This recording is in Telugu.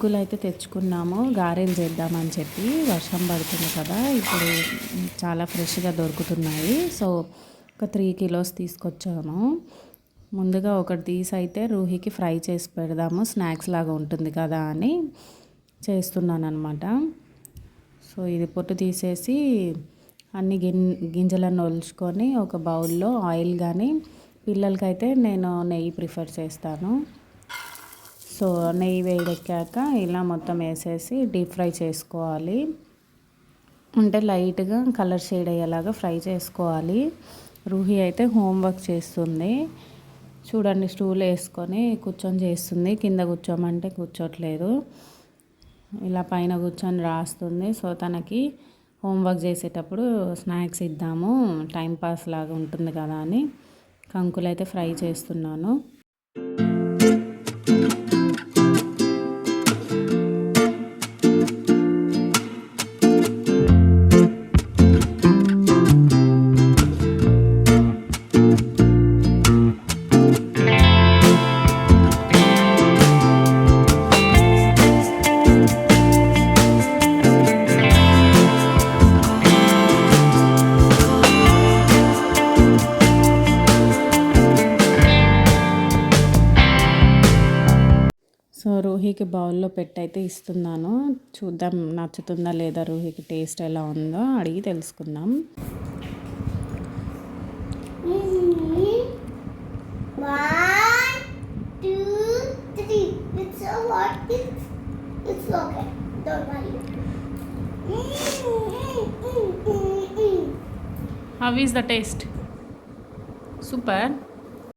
పునుగులు అయితే తెచ్చుకున్నాము, గారెలు చేద్దామని చెప్పి. వర్షం పడుతుంది కదా, ఇప్పుడు చాలా ఫ్రెష్గా దొరుకుతున్నాయి. సో ఒక 3 కిలోస్ తీసుకొచ్చాము. ముందుగా ఒకటి తీసి అయితే రూహికి ఫ్రై చేసి పెడదాము, స్నాక్స్ లాగా ఉంటుంది కదా అని చేస్తున్నాను అనమాట. సో ఇది పొట్టు తీసేసి అన్ని గింజలను ఒలుచుకొని ఒక బౌల్లో ఆయిల్, కానీ పిల్లలకైతే నేను నెయ్యి ప్రిఫర్ చేస్తాను. సో నెయ్యి వేడెక్కాక ఇలా మొత్తం వేసేసి డీప్ ఫ్రై చేసుకోవాలి. అంటే లైట్గా కలర్ షేడ్ అయ్యేలాగా ఫ్రై చేసుకోవాలి. రూహి అయితే హోంవర్క్ చేస్తుంది. చూడండి, స్టూల్ వేసుకొని కూర్చొని చేస్తుంది. కింద కూర్చోమంటే కూర్చోట్లేదు, ఇలా పైన కూర్చొని రాస్తుంది. సో తనకి హోంవర్క్ చేసేటప్పుడు స్నాక్స్ ఇద్దాము, టైంపాస్ లాగా ఉంటుంది కదా అని కంకులు అయితే ఫ్రై చేస్తున్నాను. సో రూహికి బౌల్లో పెట్టయితే ఇస్తున్నాను. చూద్దాం నచ్చుతుందా లేదా, రూహికి టేస్ట్ ఎలా ఉందో అడిగి తెలుసుకుందాం. How is the taste? Super.